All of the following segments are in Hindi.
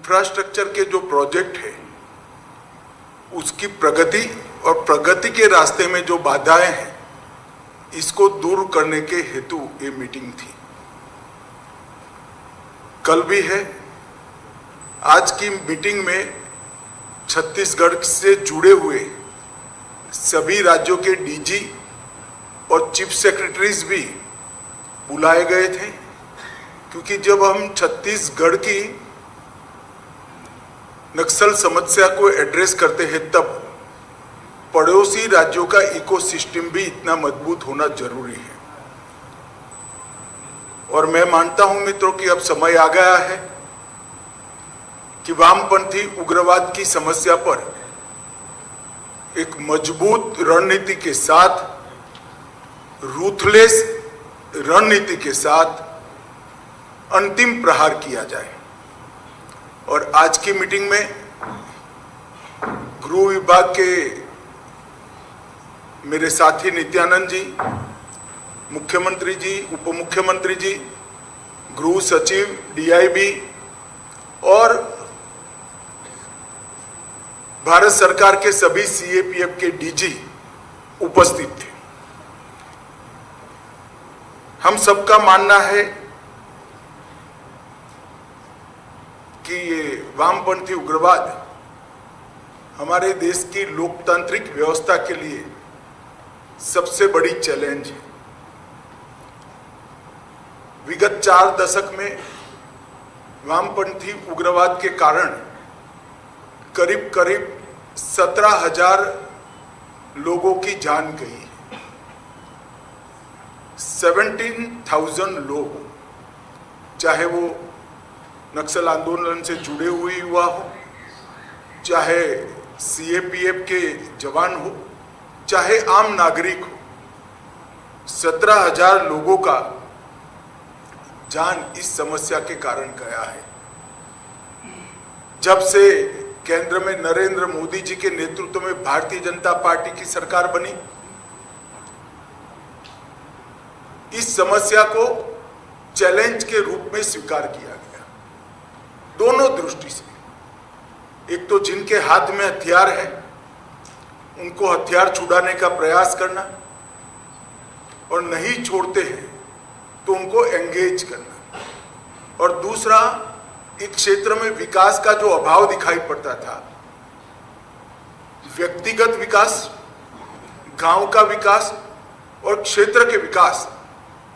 इंफ्रास्ट्रक्चर के जो प्रोजेक्ट है उसकी प्रगति और प्रगति के रास्ते में जो बाधाएं हैं इसको दूर करने के हेतु ये मीटिंग थी। कल भी है। आज की मीटिंग में छत्तीसगढ़ से जुड़े हुए सभी राज्यों के डीजी और चीफ सेक्रेटरीज भी बुलाए गए थे, क्योंकि जब हम छत्तीसगढ़ की नक्सल समस्या को एड्रेस करते हैं तब पड़ोसी राज्यों का इकोसिस्टम भी इतना मजबूत होना जरूरी है। और मैं मानता हूं मित्रों कि अब समय आ गया है कि वामपंथी उग्रवाद की समस्या पर एक मजबूत रणनीति के साथ, रूथलेस रणनीति के साथ अंतिम प्रहार किया जाए। और आज की मीटिंग में गृह विभाग के मेरे साथी नित्यानंद जी, मुख्यमंत्री जी, उप मुख्यमंत्री जी, गृह सचिव, डीआईबी और भारत सरकार के सभी सीएपीएफ के डीजी उपस्थित थे। हम सबका मानना है कि ये वामपंथी उग्रवाद हमारे देश की लोकतांत्रिक व्यवस्था के लिए सबसे बड़ी चैलेंज है। विगत 4 दशक में वामपंथी उग्रवाद के कारण करीब करीब 17,000 लोगों की जान गई। 17,000 लोग, चाहे वो नक्सल आंदोलन से जुड़े हुए युवा हो, चाहे सीएपीएफ के जवान हो, चाहे आम नागरिक हो, 17,000 लोगों का जान इस समस्या के कारण गया है। जब से केंद्र में नरेंद्र मोदी जी के नेतृत्व में भारतीय जनता पार्टी की सरकार बनी, इस समस्या को चैलेंज के रूप में स्वीकार किया गया, दोनों दृष्टि से। एक तो जिनके हाथ में हथियार है उनको हथियार छुड़ाने का प्रयास करना, और नहीं छोड़ते हैं तो उनको एंगेज करना। और दूसरा, एक क्षेत्र में विकास का जो अभाव दिखाई पड़ता था, व्यक्तिगत विकास, गांव का विकास और क्षेत्र के विकास,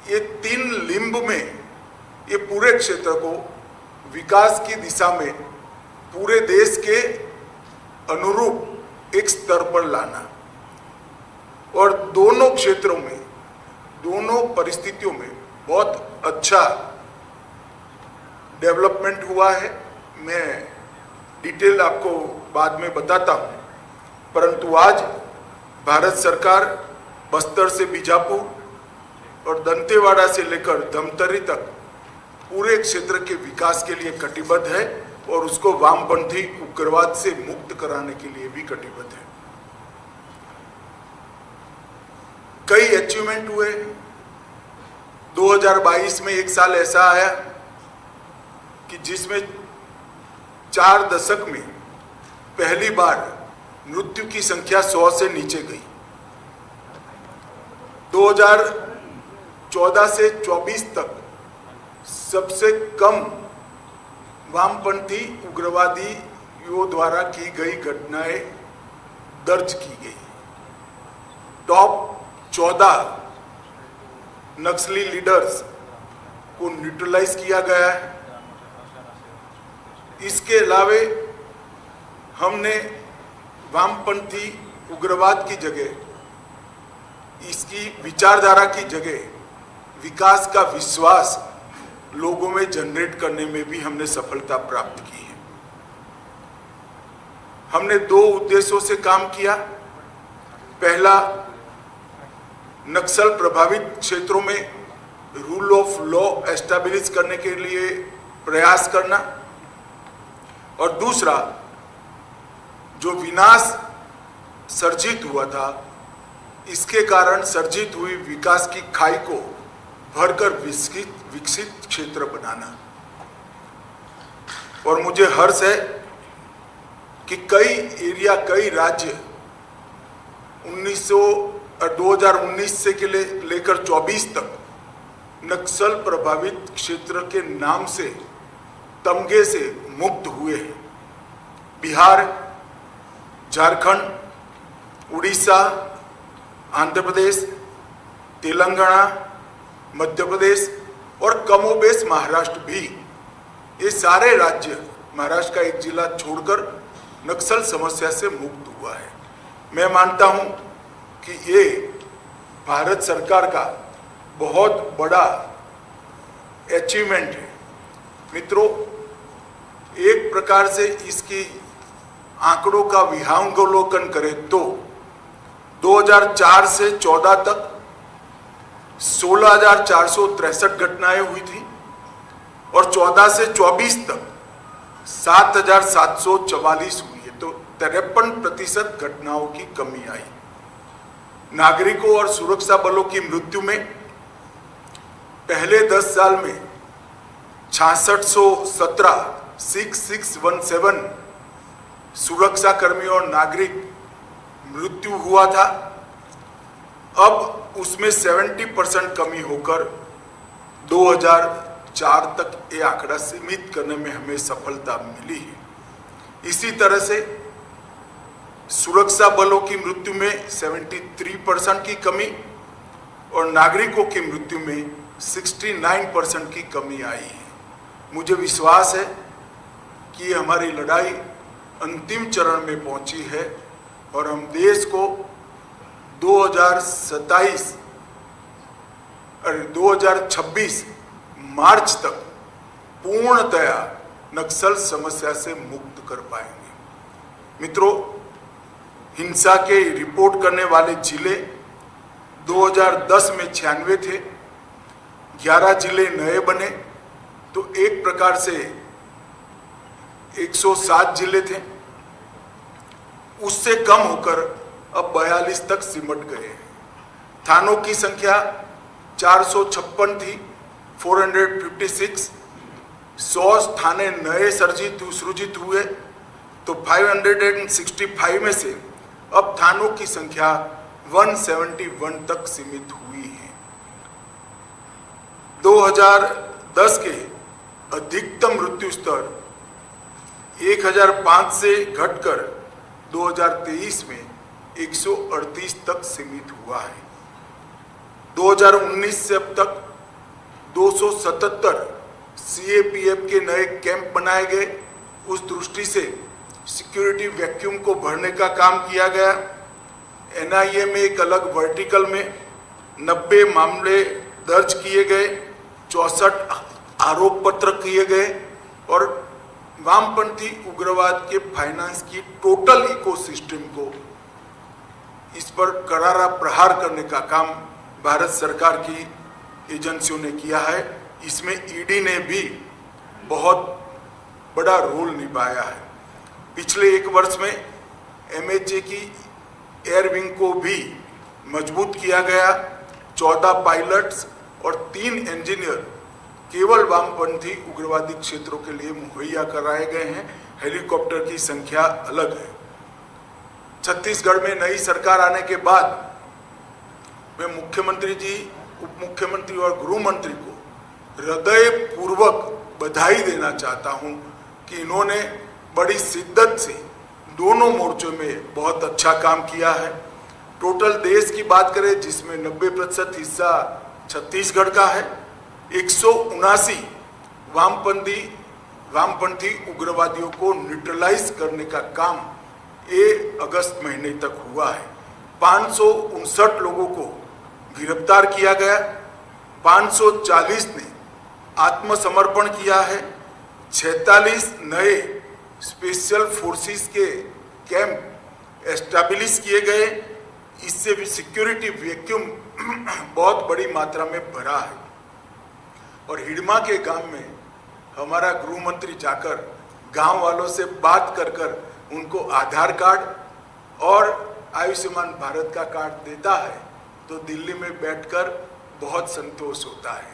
ये 3 लिंब में ये पूरे क्षेत्र को विकास की दिशा में पूरे देश के अनुरूप एक स्तर पर लाना। और दोनों क्षेत्रों में, दोनों परिस्थितियों में बहुत अच्छा डेवलपमेंट हुआ है। मैं डिटेल आपको बाद में बताता हूं, परंतु आज भारत सरकार बस्तर से बीजापुर और दंतेवाड़ा से लेकर धमतरी तक पूरे क्षेत्र के विकास के लिए कटिबद्ध है और उसको वामपंथी उग्रवाद से मुक्त कराने के लिए भी कटिबद्ध है। कई अचीवमेंट हुए। 2022 में एक साल ऐसा आया कि जिसमें 4 दशक में पहली बार मृत्यु की संख्या 100 से नीचे गई। 2014 से 24 तक सबसे कम वामपंथी उग्रवादियों द्वारा की गई घटनाएं दर्ज की गई। टॉप 14 नक्सली लीडर्स को न्यूट्रलाइज किया गया है। इसके अलावे हमने वामपंथी उग्रवाद की जगह, इसकी विचारधारा की जगह विकास का विश्वास लोगों में जनरेट करने में भी हमने सफलता प्राप्त की है। हमने 2 उद्देश्यों से काम किया। पहला, नक्सल प्रभावित क्षेत्रों में रूल ऑफ लॉ एस्टैब्लिश करने के लिए प्रयास करना, और दूसरा, जो विनाश सर्जित हुआ था, इसके कारण सर्जित हुई विकास की खाई को भरकर विकसित क्षेत्र बनाना। और मुझे हर्ष है कि कई राज्य 2019 से लेकर 24 तक नक्सल प्रभावित क्षेत्र के नाम से तमगे से मुक्त हुए हैं। बिहार, झारखंड, उड़ीसा, आंध्र प्रदेश, तेलंगाना, मध्य प्रदेश और कमोबेश महाराष्ट्र भी, ये सारे राज्य महाराष्ट्र का एक जिला छोड़कर नक्सल समस्या से मुक्त हुआ है। मैं मानता हूं कि ये भारत सरकार का बहुत बड़ा अचीवमेंट है। मित्रों, एक प्रकार से इसकी आंकड़ों का विहंगावलोकन करें तो 2004 से 14 तक 16,463 घटनाएं हुई थी और 14 से 24 तक 7,744 हुई है, तो 53% घटनाओं की कमी आई। नागरिकों और सुरक्षा बलों की मृत्यु में पहले 10 साल में 6617 सुरक्षा कर्मियों और नागरिक मृत्यु हुआ था। अब उसमें 70% कमी होकर 2004 तक ये आंकड़ा सीमित करने में हमें सफलता मिली है। इसी तरह से सुरक्षा बलों की मृत्यु में 73% की कमी और नागरिकों की मृत्यु में 69% की कमी आई है। मुझे विश्वास है कि हमारी लड़ाई अंतिम चरण में पहुंची है और हम देश को 2026 मार्च तक पूर्णतया नक्सल समस्या से मुक्त कर पाएंगे। मित्रों, हिंसा के रिपोर्ट करने वाले जिले 2010 में 96 थे, 11 जिले नए बने, तो एक प्रकार से 107 जिले थे। उससे कम होकर अब 42 तक सिमट गए हैं। थानों की संख्या 456 थी, 456। 100 थाने नए सृजित हुए, तो 565 में से अब थानों की संख्या 171 तक सीमित हुई है। 2010 के अधिकतम मृत्यु स्तर 1005 से घटकर 2023 में 138 तक सीमित हुआ है। 2019 से अब तक 277 CAPF के नए कैंप बनाए गए। उस दृष्टि से सिक्योरिटी वैक्यूम को भरने का काम किया गया। NIA में एक अलग वर्टिकल में 90 मामले दर्ज किए गए, 64 आरोप पत्र किए गए और वामपंथी उग्रवाद के फाइनेंस की टोटल इकोसिस्टम को इस पर करारा प्रहार करने का काम भारत सरकार की एजेंसियों ने किया है। इसमें ED ने भी बहुत बड़ा रोल निभाया है। पिछले एक वर्ष में MHA की एयर विंग को भी मजबूत किया गया। 14 पायलट्स और 3 इंजीनियर केवल वामपंथी उग्रवादी क्षेत्रों के लिए मुहैया कराए गए हैं। हेलीकॉप्टर की संख्या अलग है। छत्तीसगढ़ में नई सरकार आने के बाद मैं मुख्यमंत्री जी, उप मुख्यमंत्री और गृह मंत्री को हृदय पूर्वक बधाई देना चाहता हूं कि इन्होंने बड़ी शिद्दत से दोनों मोर्चों में बहुत अच्छा काम किया है। टोटल देश की बात करें जिसमें 90% हिस्सा छत्तीसगढ़ का है, 179 वामपंथी उग्रवादियों को न्यूट्रलाइज करने का काम 1 अगस्त महीने तक हुआ है। 559 लोगों को गिरफ्तार किया गया, 540 ने आत्मसमर्पण किया है, 46 नए स्पेशल फोर्सेस के कैंप एस्टैब्लिश किए गए। इससे भी सिक्योरिटी वैक्यूम बहुत बड़ी मात्रा में भरा है। और हिडमा के गांव में हमारा गृह मंत्री जाकर गांव वालों से बात कर कर उनको आधार कार्ड और आयुष्मान भारत का कार्ड देता है, तो दिल्ली में बैठकर बहुत संतोष होता है।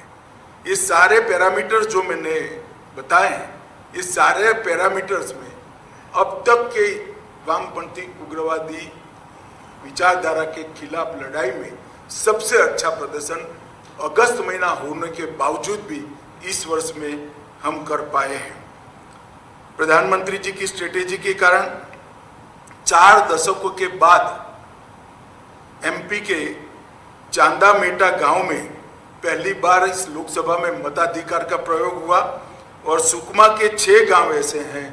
ये सारे पैरामीटर्स जो मैंने बताए हैं, ये सारे पैरामीटर्स में अब तक के वामपंथी उग्रवादी विचारधारा के खिलाफ लड़ाई में सबसे अच्छा प्रदर्शन अगस्त महीना होने के बावजूद भी इस वर्ष में हम कर पाए हैं। प्रधानमंत्री जी की स्ट्रेटेजी के कारण 4 दशकों के बाद एमपी के चांदा मेटा गांव में पहली बार इस लोकसभा में मताधिकार का प्रयोग हुआ और सुकमा के 6 गांव ऐसे हैं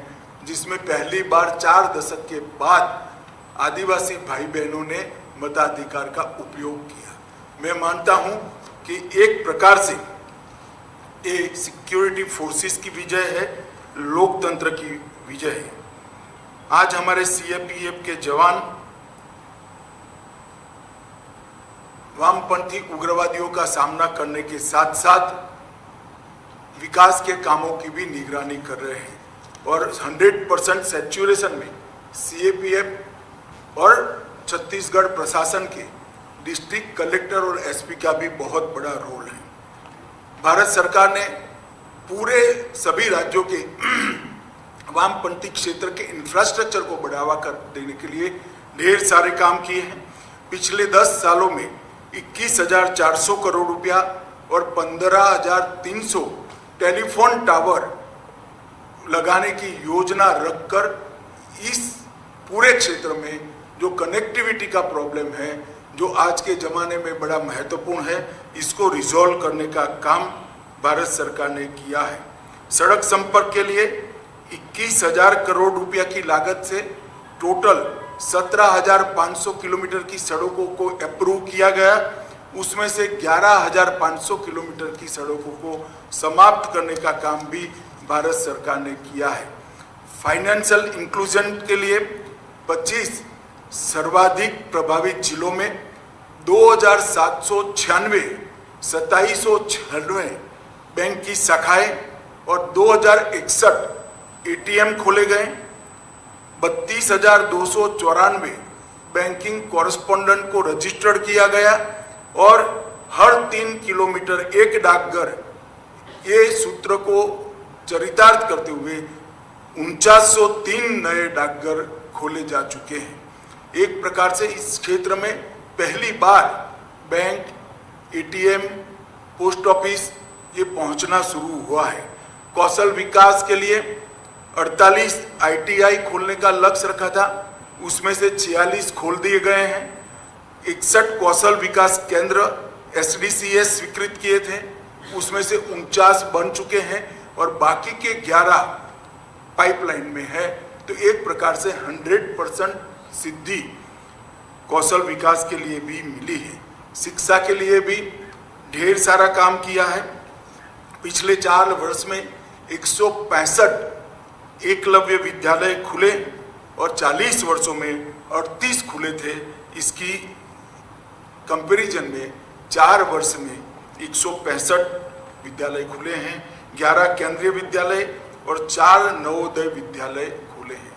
जिसमें पहली बार 4 दशक के बाद आदिवासी भाई बहनों ने मताधिकार का उपयोग किया। मैं मानता हूं कि एक प्रकार से ये सिक्योरिटी फोर्सेस की विजय है, लोकतंत्र की विजय है। आज हमारे सीएपीएफ के जवान वामपंथी उग्रवादियों का सामना करने के साथ साथ विकास के कामों की भी निगरानी कर रहे हैं और 100% सैचुरेशन में सीएपीएफ और छत्तीसगढ़ प्रशासन के डिस्ट्रिक्ट कलेक्टर और एसपी का भी बहुत बड़ा रोल है। भारत सरकार ने पूरे सभी राज्यों के वामपंथी क्षेत्र के इंफ्रास्ट्रक्चर को बढ़ावा कर देने के लिए ढेर सारे काम किए हैं। पिछले 10 सालों में 21,400 करोड़ रुपया और 15,300 टेलीफोन टावर लगाने की योजना रखकर इस पूरे क्षेत्र में जो कनेक्टिविटी का प्रॉब्लम है, जो आज के ज़माने में बड़ा महत्वपूर्ण है, इसको रिजॉल्व करने का काम भारत सरकार ने किया है। सड़क संपर्क के लिए 21,000 करोड़ रुपया की लागत से टोटल 17,500 किलोमीटर की सड़कों को अप्रूव किया गया। उसमें से 11,500 किलोमीटर की सड़कों को समाप्त करने का काम भी भारत सरकार ने किया है। फाइनेंशियल इंक्लूजन के लिए 25 सर्वाधिक प्रभावित जिलों में 2,796 2796 बैंक की शाखाएं और 2,061 एटीएम खोले गए। 32,294 बैंकिंग कॉरेस्पोंडेंट को रजिस्टर्ड किया गया और हर 3 किलोमीटर एक डाकघर, ये सूत्र को चरितार्थ करते हुए 4903 नए डाकघर खोले जा चुके हैं। एक प्रकार से इस क्षेत्र में पहली बार बैंक, एटीएम, पोस्ट ऑफिस ये पहुंचना शुरू हुआ है। कौशल विकास के लिए 48 आईटीआई खोलने का लक्ष्य रखा था, उसमें से 46 खोल दिए गए हैं। 61 कौशल विकास केंद्र एसडीसीएस स्वीकृत किए थे, उसमें से 49 बन चुके हैं और बाकी के 11 पाइपलाइन में है। तो एक प्रकार से 100% सिद्धि कौशल विकास के लिए भी मिली है। शिक्षा के लिए भी ढेर सारा काम किया है। पिछले 4 वर्ष में 165 एकलव्य विद्यालय खुले और 40 वर्षों में 38 खुले थे। इसकी कंपैरिजन में 4 वर्ष में 165 विद्यालय खुले हैं, 11 केंद्रीय विद्यालय और 4 नवोदय विद्यालय खुले हैं।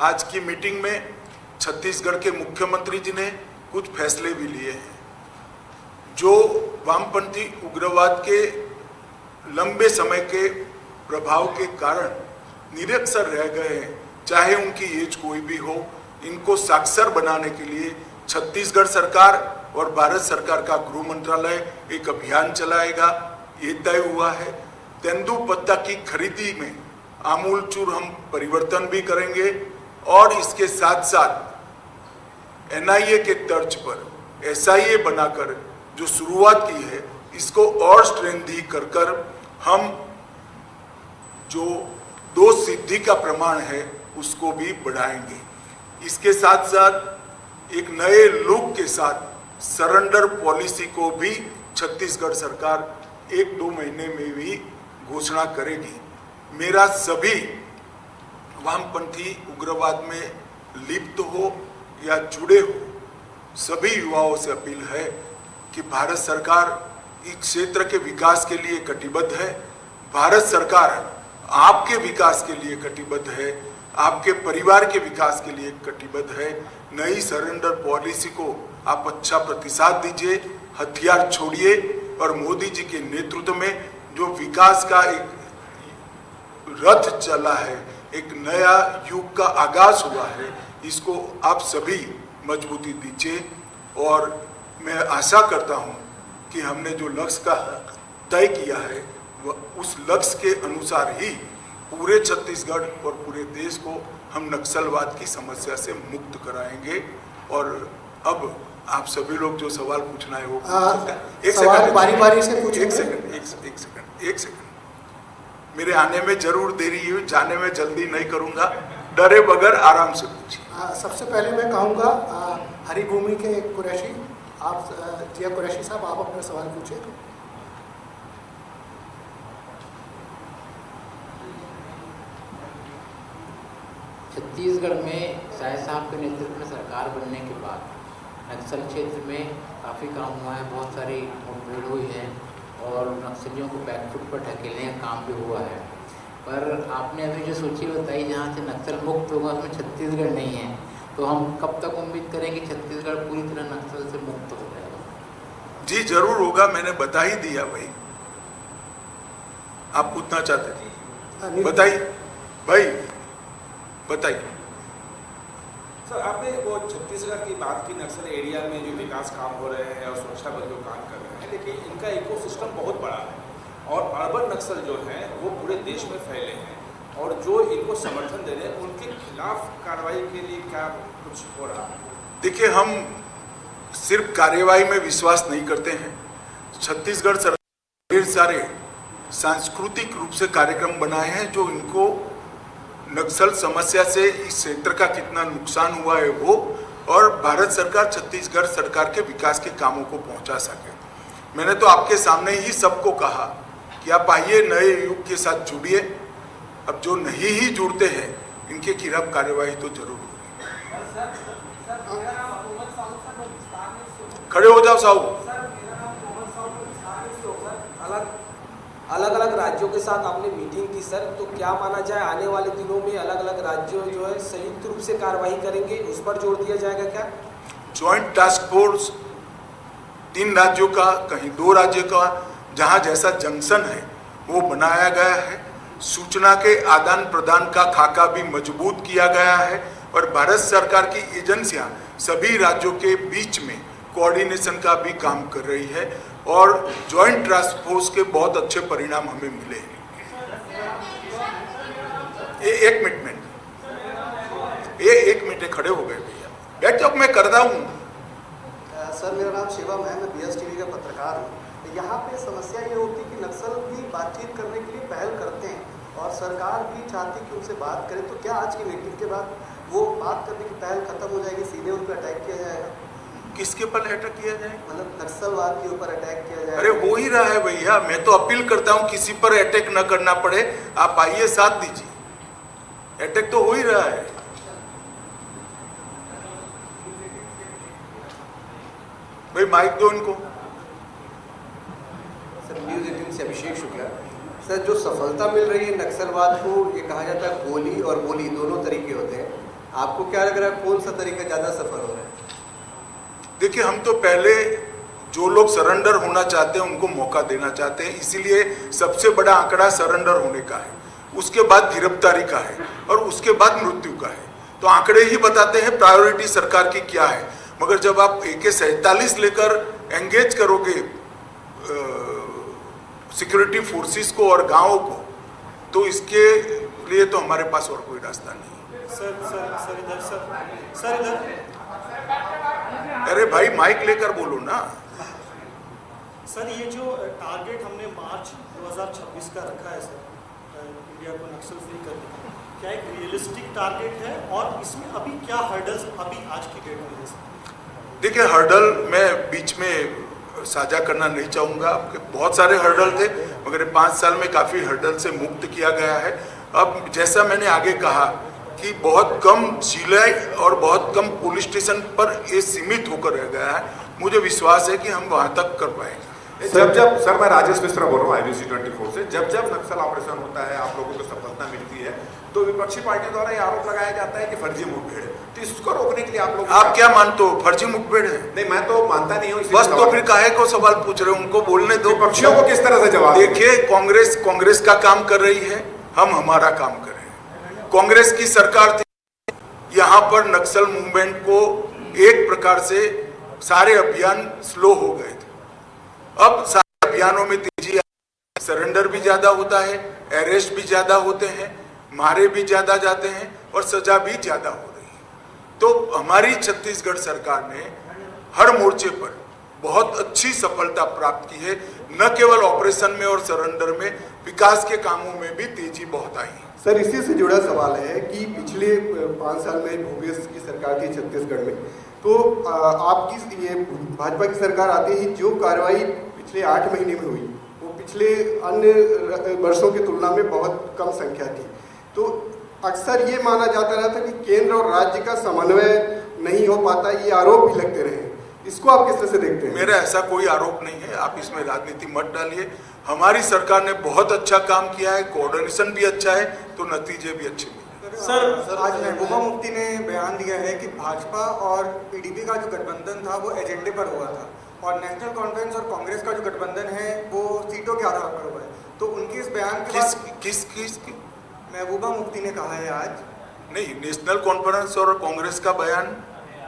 आज की मीटिंग में छत्तीसगढ़ के मुख्यमंत्री जी ने कुछ फैसले भी लिए हैं जो वामपंथी उग्रवाद के लंबे समय के प्रभाव के कारण निरक्षर रह गए हैं, चाहे उनकी एज कोई भी हो। इनको साक्षर बनाने के लिए छत्तीसगढ़ सरकार और भारत सरकार का गृह मंत्रालय एक अभियान चलाएगा, ये तय हुआ है। तेंदुपत्ता की खरीदी में आमूलचूर हम परिवर्तन भी करेंगे और इसके साथ साथ एनआईए के तर्ज पर एसआईए बनाकर जो शुरुआत की है, इसको और स्ट्रेंथी कर हम जो 2 सिद्धि का प्रमाण है उसको भी बढ़ाएंगे। इसके साथ साथ एक नए लुक के साथ सरेंडर पॉलिसी को भी छत्तीसगढ़ सरकार 1-2 महीने में भी घोषणा करेगी। मेरा सभी वामपंथी उग्रवाद में लिप्त हो या जुड़े हो सभी युवाओं से अपील है कि भारत सरकार इस क्षेत्र के विकास के लिए कटिबद्ध है। भारत सरकार आपके विकास के लिए कटिबद्ध है, आपके परिवार के विकास के लिए कटिबद्ध है। नई सरेंडर पॉलिसी को आप अच्छा प्रतिसाद दीजिए, हथियार छोड़िए और मोदी जी के नेतृत्व में जो विकास का एक रथ चला है, एक नया युग का आगाज हुआ है, इसको आप सभी मजबूती दीजिए। और मैं आशा करता हूं कि हमने जो लक्ष्य का तय किया है वह उस लक्ष्य के अनुसार ही पूरे छत्तीसगढ़ और पूरे देश को हम नक्सलवाद की समस्या से मुक्त कराएंगे। और अब आप सभी लोग जो सवाल पूछना है वो एक सेकंड, बारी-बारी से पूछिए। एक सेकंड, मेरे आने में जरूर देरी है, जाने में जल्दी नहीं करूंगा, डरे बगैर आराम से पूछिए। सबसे पहले मैं कहूँगा हरिभूमि के कुरैशी, आप जिया कुरैशी साहब, आप अपना सवाल पूछिए। छत्तीसगढ़ में शाह साहब के नेतृत्व में सरकार बनने के बाद नक्सल क्षेत्र में काफ़ी काम हुआ है, बहुत सारी मुठभेड़ हुई है और नक्सलियों को बैकफुट पर ढकेलने का काम भी हुआ है। पर आपने अभी जो सूची बताई जहाँ से नक्सल मुक्त होगा उसमें छत्तीसगढ़ नहीं है, तो हम कब तक उम्मीद करें कि छत्तीसगढ़ पूरी तरह नक्सल से मुक्त हो जाएगा? जी जरूर होगा, मैंने बता ही दिया भाई। आप पूछना चाहते थे, बताइए भाई, बताइए। सर आपने वो छत्तीसगढ़ की बात की, नक्सल एरिया में जो विकास काम हो रहे हैं और सुरक्षा बल जो काम कर रहे हैं, लेकिन इनका इकोसिस्टम बहुत बड़ा है और अर्बन नक्सल जो हैं वो पूरे देश में फैले हैं और जो इनको समर्थन दे रहे हैं उनके खिलाफ कार्रवाई के लिए क्या कुछ हो रहा है? देखिए, हम सिर्फ कार्यवाही में विश्वास नहीं करते हैं। छत्तीसगढ़ सरकार ढेर सारे सांस्कृतिक रूप से कार्यक्रम बनाए हैं जो इनको नक्सल समस्या से इस क्षेत्र का कितना नुकसान हुआ है वो, और भारत सरकार छत्तीसगढ़ सरकार के विकास के कामों को पहुंचा सके। मैंने तो आपके सामने ही सबको कहा कि आप आइए, नए युग के साथ जुड़िए। अब जो नहीं ही जुड़ते हैं इनके खिलाफ कार्यवाही तो जरूर होगी। खड़े हो जाओ साहू। अलग अलग राज्यों के साथ आपने मीटिंग की सर, तो क्या माना जाए आने वाले दिनों में अलग अलग राज्यों जो है संयुक्त रूप से कार्रवाई करेंगे, उस पर जोर दिया जाएगा क्या? ज्वाइंट टास्क फोर्स 3 राज्यों का, कहीं 2 राज्यों का, जहां जैसा जंक्शन है वो बनाया गया है। सूचना के आदान प्रदान का खाका भी मजबूत किया गया है और भारत सरकार की एजेंसियां सभी राज्यों के बीच में कोऑर्डिनेशन का भी काम कर रही है और ज्वाइंट टास्क फोर्स के बहुत अच्छे परिणाम हमें मिले हैं। एक मिनट खड़े हो गए भैया, बैठ जाओ, मैं कर रहा हूँ। सर मेरा नाम शिवम है, मैं BSTV का पत्रकार हूँ। यहाँ पे समस्या ये होती है कि नक्सल भी बातचीत करने के लिए पहल करते हैं और सरकार भी चाहती है कि उनसे बात करें, तो क्या आज की मीटिंग के बाद वो बात करने की पहल खत्म हो जाएगी, सीधे उन पर अटैक किया जाएगा? किसके पर अटैक किया जाए? मतलब नक्सलवाद के ऊपर अटैक किया जाए? अरे हो ही रहा है भैया, मैं तो अपील करता हूँ किसी पर अटैक न करना पड़े, आप आइए, साथ दीजिए। अटैक तो हो ही रहा है। भाई माइक दो इनको। सर न्यूज़ 18 से अभिषेक शुक्ला। सर जो सफलता मिल रही है नक्सलवाद को, ये कहा जाता है गोली और बोली दोनों तरीके होते हैं, आपको क्या लग रहा है कौन सा तरीका ज़्यादा सफल हो रहा है? देखिए, हम तो पहले जो लोग सरेंडर होना चाहते हैं उनको मौका देना चाहते हैं, इसीलिए सबसे बड़ा आंकड़ा सरेंडर होने का है, उसके बाद गिरफ्तारी का है और उसके बाद मृत्यु का है। तो आंकड़े ही बताते हैं प्रायोरिटी सरकार की क्या है। मगर जब आप AK-47 लेकर एंगेज करोगे सिक्योरिटी फोर्सेस को और गांवों को, तो इसके लिए तो हमारे पास और कोई रास्ता नहीं है। सर इधर अरे भाई माइक लेकर बोलो ना। सर, ये जो टारगेट हमने मार्च 2026 का रखा है सर, इंडिया को नक्सल फ्री करने का, क्या एक रियलिस्टिक टारगेट है और इसमें अभी क्या हर्डल्स अभी आज की डेट में है सर? देखिए, हर्डल मैं बीच में साझा करना नहीं चाहूँगा, बहुत सारे हर्डल थे मगर 5 साल में काफ़ी हर्डल से मुक्त किया गया है। अब जैसा मैंने आगे कहा कि बहुत कम जिले और बहुत कम पुलिस स्टेशन पर ये सीमित होकर रह गया है, मुझे विश्वास है कि हम वहाँ तक कर पाएंगे। जब सर मैं राजेश मिश्रा बोल रहा हूँ IBC 24 से, जब नक्सल ऑपरेशन होता है, आप लोगों को सफलता मिलती है, तो विपक्षी पार्टी द्वारा ये आरोप लगाया जाता है कि फर्जी मुठभेड़ है। तो इसको रोकने के लिए आप क्या मानते हो, फर्जी मुठभेड़ है? नहीं, मैं तो मानता नहीं हूँ। बस तो फिर काहे को सवाल पूछ रहे हो, उनको बोलने दो। विपक्षियों को किस तरह से जवाब? देखिए, कांग्रेस का काम कर रही है, हम हमारा काम करें। कांग्रेस की सरकार थी, यहाँ पर नक्सल मूवमेंट को एक प्रकार से सारे अभियान स्लो हो गए थे। अब सारे अभियानों में तेजी, सरेंडर भी ज्यादा होता है, अरेस्ट भी ज्यादा होते हैं, मारे भी ज्यादा जाते हैं और सजा भी ज्यादा हो रही है। तो हमारी छत्तीसगढ़ सरकार ने हर मोर्चे पर बहुत अच्छी सफलता प्राप्त की है। न केवल ऑपरेशन में और सरेंडर में, विकास के कामों में भी तेजी बहुत आई है। सर, इसी से जुड़ा सवाल है कि पिछले 5 साल में भूपेश की सरकार थी छत्तीसगढ़ में, तो आपकी ये भाजपा की सरकार आते ही जो कार्रवाई पिछले 8 महीने में हुई वो पिछले अन्य वर्षों की तुलना में बहुत कम संख्या थी। तो अक्सर ये माना जाता रहा था कि केंद्र और राज्य का समन्वय नहीं हो पाता, ये आरोप भी लगते रहे। इसको आप किस तरह से देखते हैं? मेरा ऐसा कोई आरोप नहीं है, आप इसमें राजनीति मत डालिए। हमारी सरकार ने बहुत अच्छा काम किया है, कोऑर्डिनेशन भी अच्छा है, तो नतीजे भी अच्छे मिले। सर, आज महबूबा मुफ्ती ने बयान दिया है कि भाजपा और पीडीपी का जो गठबंधन था वो एजेंडे पर हुआ था और नेशनल कॉन्फ्रेंस और कांग्रेस का जो गठबंधन है वो सीटों के आधार पर हुआ है। तो उनके इस बयान के बाद किस महबूबा मुफ्ती ने कहा है आज, नहीं, नेशनल कॉन्फ्रेंस और कांग्रेस का बयान,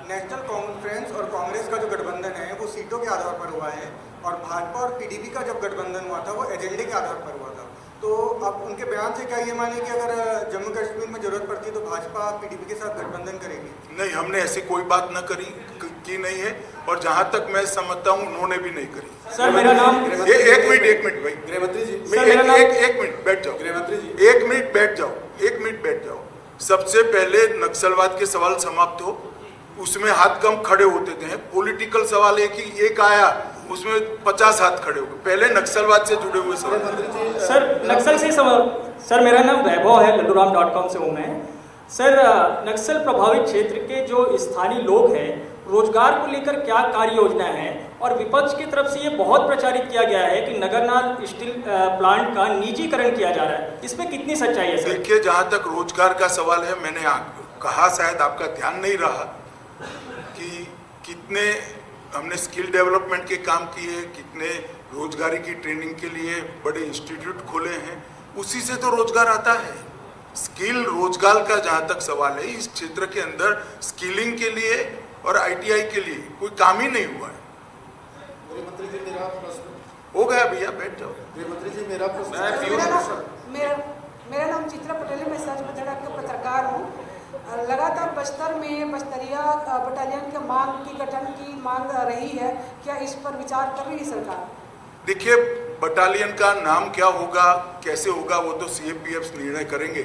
नेशनल कॉन्फ्रेंस और कांग्रेस का जो गठबंधन है वो सीटों के आधार पर हुआ है और भाजपा और पीडीपी का जब गठबंधन हुआ था वो एजेंडे के आधार पर हुआ था। तो अब उनके बयान से क्या ये माने कि अगर जम्मू कश्मीर में जरूरत पड़ती है तो भाजपा पीडीपी के साथ गठबंधन करेगी? नहीं, हमने ऐसी कोई बात न करी की नहीं है और जहां तक मैं समझता हूं उन्होंने भी नहीं करी। सर, मेरा नाम एक मिनट भाई, गृहमंत्री जी, एक मिनट बैठ जाओ, गृहमंत्री जी, एक मिनट बैठ जाओ। सबसे पहले नक्सलवाद के सवाल समाप्त हो, उसमें हाथ कम खड़े होते थे। पॉलिटिकल सवाल एक आया, उसमें 50 हाथ खड़े हो गए। पहले नक्सलवाद से जुड़े हुए सवाल। सर, नक्सल से सवाल। सर, मेरा नाम वैभव है, लड्डूराम.com से हूँ मैं। सर, नक्सल प्रभावित क्षेत्र के जो स्थानीय लोग हैं, रोजगार को लेकर क्या कार्य योजना है? और विपक्ष की तरफ से ये बहुत प्रचारित किया गया है कि नगरनार स्टील प्लांट का निजीकरण किया जा रहा है, इसमें कितनी सच्चाई है? सर देखिए, जहाँ तक रोजगार का सवाल है, मैंने कहा, शायद आपका ध्यान नहीं रहा कि कितने हमने स्किल डेवलपमेंट के काम किए, कितने रोजगारी की ट्रेनिंग के लिए बड़े इंस्टीट्यूट खोले हैं, उसी से तो रोजगार आता है। स्किल रोजगार का जहाँ तक सवाल है, इस क्षेत्र के अंदर स्किलिंग के लिए और आईटीआई के लिए कोई काम ही नहीं हुआ है। गृहमंत्री जी, मेरा प्रश्न हो गया भैया, बैठ जाओ। गृहमंत्री जी, मेरा प्रश्न, मेरा नाम चित्रा पटेल है, मैं सच बता का पत्रकार हूँ। लगातार बस्तर में बस्तरिया बटालियन के मांग की गठन की मांग रही है, क्या इस पर विचार कर रही है सरकार? देखिए, बटालियन का नाम क्या होगा, कैसे होगा, वो तो सीएपीएफ निर्णय करेंगे,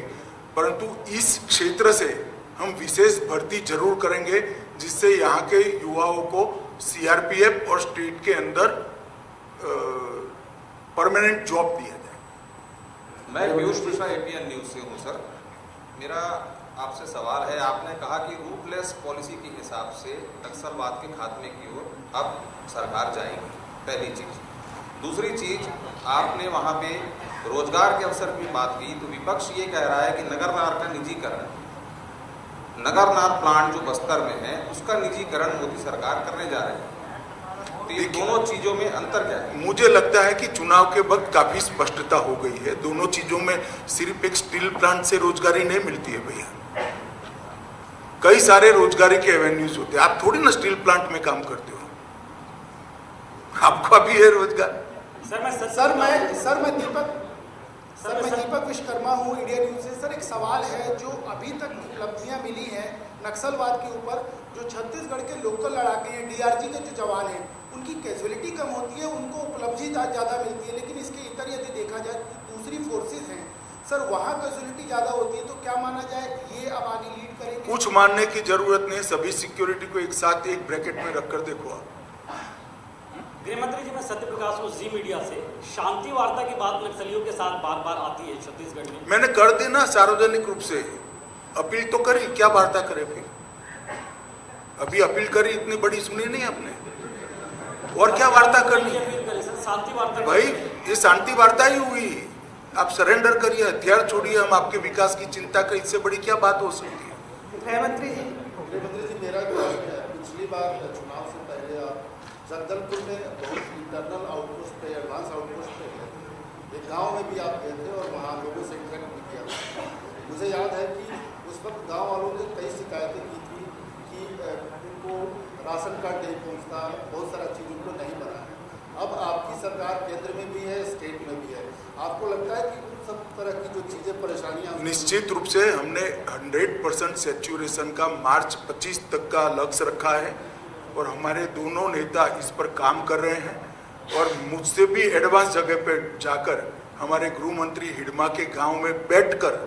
परंतु इस क्षेत्र से हम विशेष भर्ती जरूर करेंगे जिससे यहाँ के युवाओं को सीआरपीएफ और स्टेट के अंदर परमानेंट जॉब दिया जाए। मैं पीयूष मिश्रा एपीएन न्यूज से हूँ। सर, मेरा आपसे सवाल है, आपने कहा कि रूटलेस पॉलिसी के हिसाब से नक्सलवाद के खात्मे की ओर अब सरकार जाएगी, पहली चीज। दूसरी चीज, आपने वहाँ पे रोजगार के अवसर की बात की, तो विपक्ष ये कह रहा है कि नगरनार का निजीकरण, नगरनार प्लांट जो बस्तर में है उसका निजीकरण मोदी सरकार करने जा रही है। तो ये दोनों चीजों में अंतर क्या है? मुझे लगता है कि चुनाव के वक्त काफी स्पष्टता हो गई है। दोनों चीजों में सिर्फ एक स्टील प्लांट से रोजगारी नहीं मिलती है भैया, कई सारे रोजगारी के एवेन्यूज होते हैं। आप थोड़ी ना स्टील प्लांट में काम करते हो, आपका भी है रोजगार। सर मैं दीपक विश्वकर्मा हूँ, इंडिया न्यूज से। सर, एक सवाल है, जो अभी तक उपलब्धियां मिली हैं नक्सलवाद के ऊपर, जो छत्तीसगढ़ के लोकल लड़ाके हैं, डीआरजी के जो जवान हैं, उनकी कैजुअलिटी कम होती है, उनको उपलब्धि ज़्यादा मिलती है, लेकिन इसके इतर यदि देखा जाए दूसरी फोर्सेज हैं सर, वहाँ कैजुअलिटी ज़्यादा होती है। तो क्या माना जाए ये अब आगे लीड करेंगे? कुछ मानने की जरूरत नहीं, सभी सिक्योरिटी को एक साथ एक ब्रैकेट में रखकर देखो आप। गृहमंत्री जी, मैं सत्य प्रकाश हूँ, जी मीडिया से। शांति वार्ता की बात नक्सलियों के साथ बार बार आती है छत्तीसगढ़ में। मैंने कर दी ना सार्वजनिक रूप से अपील तो करी, क्या वार्ता करे फिर? अभी अपील करी, इतनी बड़ी सुनी नहीं आपने, और क्या वार्ता करनी है? शांति वार्ता भाई, ये शांति वार्ता ही हुई। आप सरेंडर करिए, हथियार छोड़िए, हम आपके विकास की चिंता करें, इससे बड़ी क्या बात हो सकती है? गृहमंत्री जी, मेरा प्रश्न है, पिछली बार चुनाव से पहले आप जगदलपुर में बहुत इंटरनल आउटपोस्ट पे, एडवांस आउटपोस्ट पे गए, एक गांव में भी आप गए थे और वहाँ लोगों से इंटरेक्ट भी किया। मुझे याद है कि उस वक्त गांव वालों ने कई शिकायतें की थी कि उनको राशन कार्ड नहीं पहुँचता, बहुत सारा चीज़ उनको नहीं बना है। अब आपकी सरकार केंद्र में भी है, स्टेट में भी है, आपको लगता है कि उन सब तरह की जो चीज़ें परेशानियाँ निश्चित रूप से हमने 100% सैचुरेशन का मार्च 25 तक का लक्ष्य रखा है और हमारे दोनों नेता इस पर काम कर रहे हैं और मुझसे भी एडवांस जगह पे जाकर हमारे गृह मंत्री हिडमा के गांव में बैठकर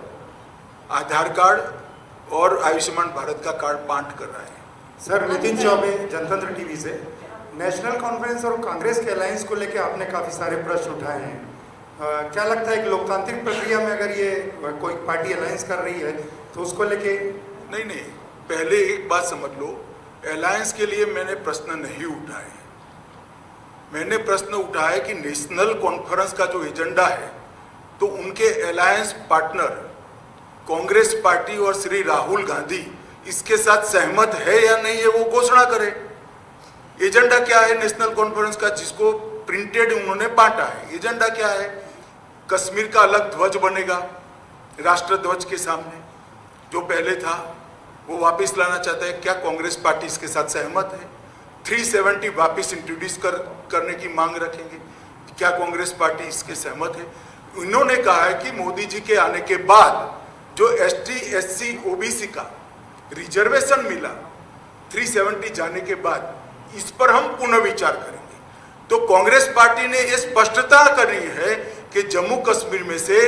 आधार कार्ड और आयुष्मान भारत का कार्ड बांट कर रहे हैं। सर, नितिन चौबे, जनतंत्र टीवी से। नेशनल कॉन्फ्रेंस और कांग्रेस के अलायंस को लेकर आपने काफ़ी सारे प्रश्न उठाए हैं। क्या लगता है कि लोकतांत्रिक प्रक्रिया में अगर ये कोई पार्टी अलायंस कर रही है तो उसको लेके? नहीं, पहले एक बात समझ लो, अलायंस के लिए मैंने प्रश्न नहीं उठाए। मैंने प्रश्न उठाया कि नेशनल कॉन्फ्रेंस का जो एजेंडा है तो उनके अलायंस पार्टनर कांग्रेस पार्टी और श्री राहुल गांधी इसके साथ सहमत है या नहीं है, वो घोषणा करे। एजेंडा क्या है नेशनल कॉन्फ्रेंस का, जिसको प्रिंटेड उन्होंने बांटा है? एजेंडा क्या है? कश्मीर का अलग ध्वज बनेगा राष्ट्र ध्वज के सामने, जो पहले था वो वापस लाना चाहता है। क्या कांग्रेस पार्टी इसके साथ सहमत है? 370 वापस इंट्रोड्यूस करने की मांग रखेंगे, क्या कांग्रेस पार्टी इसके सहमत है? इन्होंने कहा है कि मोदी जी के आने के बाद जो ST SC OBC का रिजर्वेशन मिला 370 जाने के बाद, इस पर हम पुनः विचार करेंगे। तो कांग्रेस पार्टी ने यह स्पष्टता करी है कि जम्मू कश्मीर में से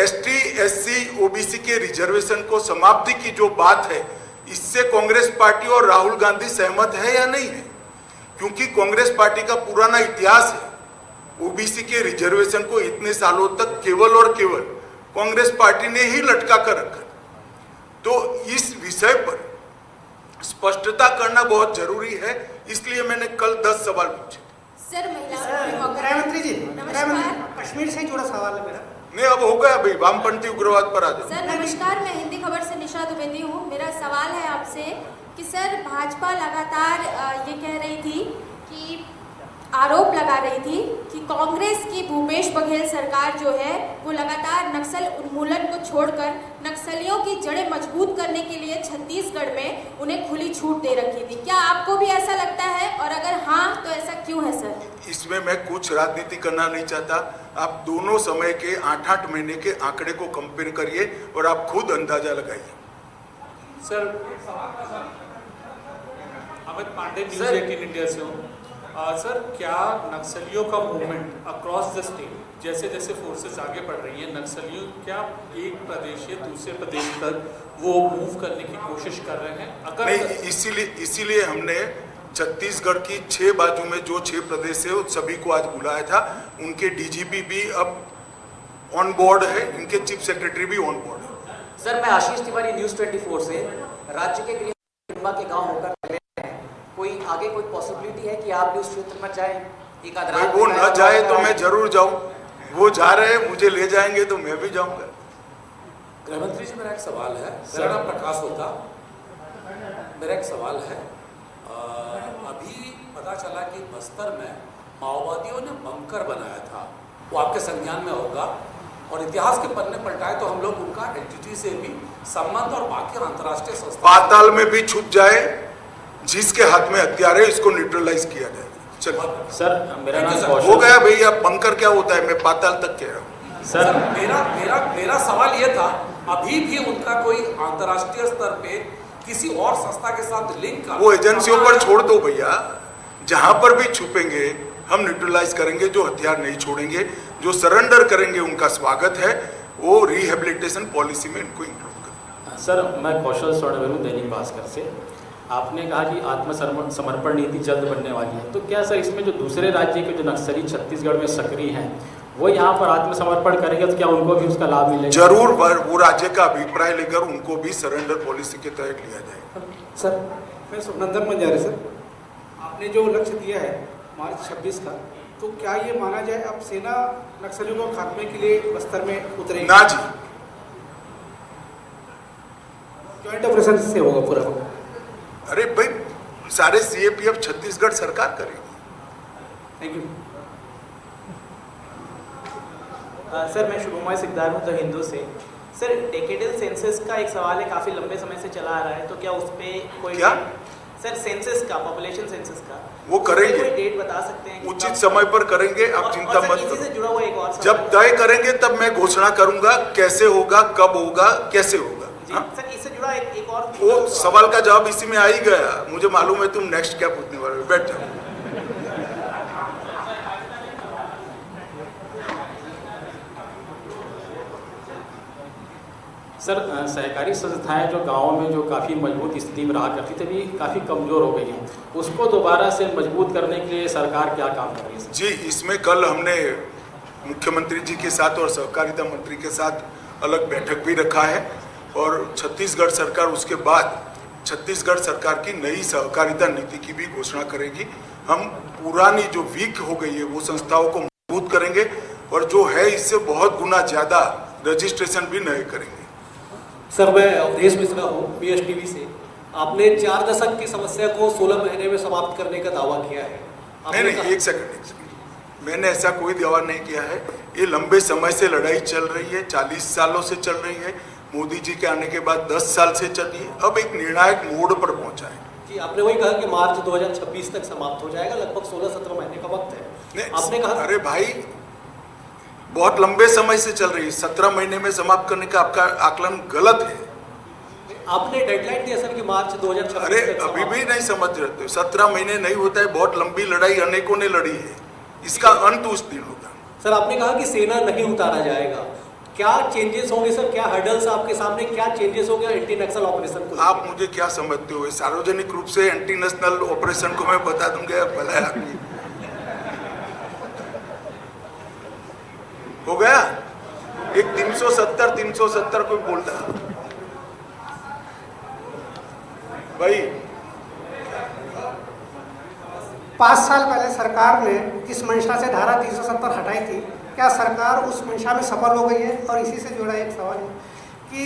ST SC OBC के रिजर्वेशन को समाप्ति की जो बात है, इससे कांग्रेस पार्टी और राहुल गांधी सहमत है या नहीं है? क्योंकि कांग्रेस पार्टी का पुराना इतिहास है, OBC के रिजर्वेशन को इतने सालों तक केवल और केवल कांग्रेस पार्टी ने ही लटका कर रखा। तो इस विषय पर स्पष्टता करना बहुत जरूरी है, इसलिए मैंने कल 10 सवाल पूछे। सर, गृहमंत्री जी, कश्मीर से जुड़ा सवाल है मेरा। नहीं, अब हो गया भाई, वामपंथी उग्रवाद पर आ जाओ। सर नमस्कार, मैं हिंदी खबर से निशा द्विवेदी हूँ। मेरा सवाल है आपसे कि सर, भाजपा लगातार ये कह रही थी कि आरोप लगा रही थी कि कांग्रेस की भूपेश बघेल सरकार जो है वो लगातार नक्सल उन्मूलन को छोड़कर नक्सलियों की जड़ें मजबूत करने के लिए छत्तीसगढ़ में उन्हें खुली छूट दे रखी थी। क्या आपको भी ऐसा लगता है, और अगर हाँ तो ऐसा क्यों है सर? इसमें मैं कुछ राजनीति करना नहीं चाहता। आप दोनों समय के 8-8 महीने के आंकड़े को कंपेयर करिए और आप खुद अंदाजा लगाइए। Sir, Amit Pandey, news 18 India से हूँ। सर, क्या नक्सलियों का मूवमेंट अक्रॉस द स्टेट, जैसे जैसे फोर्सेस आगे बढ़ रही हैं, नक्सलियों क्या एक प्रदेश से दूसरे प्रदेश तक वो मूव करने की कोशिश कर रहे हैं? अगर नहीं, इसीलिए हमने छत्तीसगढ़ की 6 बाजू में जो 6 प्रदेश है सभी को आज बुलाया था। उनके DGP भी अब ऑन बोर्ड है, इनके चीफ सेक्रेटरी भी ऑन बोर्ड है। सर, मैं आशीष तिवारी, न्यूज़ 24 से। राज्य के गृह के गाँव होकर कोई आगे कोई पॉसिबिलिटी है कि आप भी उस क्षेत्र में जाएं? एक आधार वो न जाए तो मैं जरूर जाऊं। वो जा रहे हैं, मुझे ले जाएंगे तो मैं भी जाऊंगा। गृहमंत्री जी, मेरा एक सवाल है। मेरा नाम प्रकाश होता। मेरा एक सवाल है, अभी पता चला कि बस्तर में माओवादियों ने बंकर बनाया था, वो आपके संज्ञान में होगा, और इतिहास के पन्ने पलटाए तो हम लोग उनका एनटीटी से भी संबंध और बाकी अंतर्राष्ट्रीय संस्था पाताल में भी छुप जाए, जिसके हाथ में हथियार है इसको न्यूट्रलाइज किया जाए। चलो सर, मेरा नाम हो गया भैया। बंकर क्या होता है, मैं पाताल तक कह रहा हूँ। सर, मेरा सवाल ये था, अभी भी उनका कोई अंतर्राष्ट्रीय स्तर पे किसी और संस्था के साथ लिंक का वो एजेंसियों पर छोड़ दो भैया। जहां पर भी छुपेंगे हम न्यूट्रलाइज करेंगे। जो हथियार नहीं छोड़ेंगे, जो सरेंडर करेंगे, उनका स्वागत है। वो रिहेबिलिटेशन पॉलिसी में इनको इंक्लूड करें। सर, मैं कौशल स्वर्णवेलू, दैनिक भास्कर से। आपने कहा कि आत्मसमर्पण नीति जल्द बनने वाली है, तो क्या सर इसमें जो दूसरे राज्य के जो नक्सली छत्तीसगढ़ में सक्रिय हैं वो यहाँ पर आत्मसमर्पण करेंगे तो क्या उनको भी उसका लाभ मिलेगा? जरूर, वो राज्य का अभिप्राय लेकर उनको भी सरेंडर पॉलिसी के तहत लिया जाएगा। सर, मैं सुखनंदन बंजारे। सर, आपने जो लक्ष्य दिया है मार्च 26 का, तो क्या ये माना जाए अब सेना नक्सलियों को खात्मे के लिए बस्तर में उतरेगी? ना जी, ज्वाइंट ऑपरेशन से होगा पूरा। अरे भाई, सारे CAPF छत्तीसगढ़ सरकार करेगी। Thank you. सर मैं शुभमय सिकदार हूँ द हिंदू से। सर डेकेडल सेंसस का एक सवाल है, काफ़ी लंबे समय से चला आ रहा है, तो क्या उस पर कोई क्या? सर सेंसस का, पॉपुलेशन सेंसस का वो करेंगे, कोई डेट बता सकते हैं? उचित समय पर करेंगे, आप चिंता मत इसी से करो। जुड़ा हुआ एक और सवाल जब तय करेंगे तब मैं घोषणा करूंगा कैसे होगा, कब होगा, कैसे होगा। सर इससे जुड़ा एक और वो सवाल का जवाब इसी में आ ही गया। मुझे मालूम है तुम नेक्स्ट क्या पूछने वाले हो, बैठ जाओ। सर सहकारी संस्थाएं जो गाँव में जो काफ़ी मजबूत स्थिति में रहा करती थी, अभी काफ़ी कमज़ोर हो गई हैं, उसको दोबारा से मजबूत करने के लिए सरकार क्या काम कर रही है? जी, इसमें कल हमने मुख्यमंत्री जी के साथ और सहकारिता मंत्री के साथ अलग बैठक भी रखा है और छत्तीसगढ़ सरकार उसके बाद छत्तीसगढ़ सरकार की नई सहकारिता नीति की भी घोषणा करेगी। हम पुरानी जो वीक हो गई है वो संस्थाओं को मजबूत करेंगे और जो है इससे बहुत गुना ज़्यादा रजिस्ट्रेशन भी नए करेंगे। सर मैं अवधेश मिश्रा हूँ BSTV से। आपने 4 दशक की समस्या को 16 महीने में समाप्त करने का दावा किया है। नहीं, एक सेकंड, मैंने ऐसा कोई दावा नहीं किया है। ये लंबे समय से लड़ाई चल रही है, 40 सालों से चल रही है। मोदी जी के आने के बाद 10 साल से चली है, अब एक निर्णायक मोड़ पर पहुंचा है। जी, आपने वही कहा कि मार्च 2026 तक समाप्त हो जाएगा, लगभग 16-17 महीने का वक्त है। आपने कहा, अरे भाई बहुत लंबे समय से चल रही है, 17 महीने में समाप्त करने का आपका आकलन गलत है। आपने डेडलाइन दिया सर कि मार्च 2026। अरे अभी भी नहीं समझ रहे, 17 महीने नहीं होता है, बहुत लंबी लड़ाई अनेकों ने लड़ी है, इसका अंत उस दिन होगा। सर आपने कहा कि सेना नहीं उतारा जाएगा, क्या चेंजेस होंगे सर? क्या हर्डल्स आपके सामने, क्या चेंजेस होंगे एंटी नक्सल ऑपरेशन को? आप मुझे क्या समझते हो? सार्वजनिक रूप से एंटी नेशनल ऑपरेशन को मैं बता दूंगा, भला आदमी हो गया। एक 370 कोई बोलता भाई। 5 साल पहले सरकार ने जिस मंशा से धारा 370 हटाई थी, क्या सरकार उस मंशा में सफल हो गई है? और इसी से जुड़ा एक सवाल है कि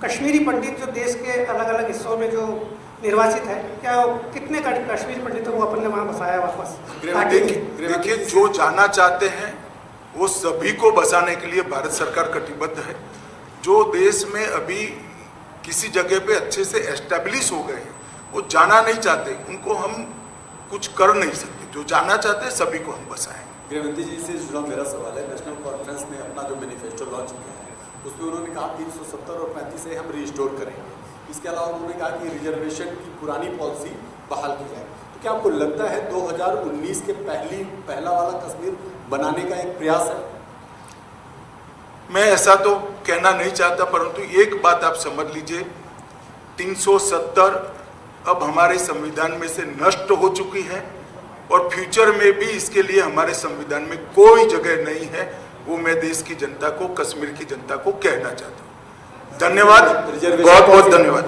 कश्मीरी पंडित जो देश के अलग अलग हिस्सों में जो निर्वाचित है, क्या कितने कश्मीरी पंडितों को अपन ने वहाँ बसाया वापस? देखिए, जो जाना चाहते हैं वो सभी को बसाने के लिए भारत सरकार कटिबद्ध है। जो देश में अभी किसी जगह पे अच्छे से एस्टेब्लिश हो गए हैं, वो जाना नहीं चाहते, उनको हम कुछ कर नहीं सकते। जो जाना चाहते हैं सभी को हम बसाएं। गृहमंत्री जी से जुड़ा मेरा सवाल है, नेशनल कॉन्फ्रेंस ने अपना जो मैनिफेस्टो लॉन्च किया है उसमें उन्होंने कहा 370 और 35 से हम रिस्टोर करेंगे। इसके अलावा उन्होंने कहा कि रिजर्वेशन की पुरानी पॉलिसी बहाल की जाए। तो क्या आपको लगता है 2019 के पहला वाला कश्मीर बनाने का एक प्रयास है? मैं ऐसा तो कहना नहीं चाहता, परंतु एक बात आप समझ लीजिए, 370 अब हमारे संविधान में से नष्ट हो चुकी है और फ्यूचर में भी इसके लिए हमारे संविधान में कोई जगह नहीं है। वो मैं देश की जनता को, कश्मीर की जनता को कहना चाहता हूँ। धन्यवाद, बहुत बहुत धन्यवाद।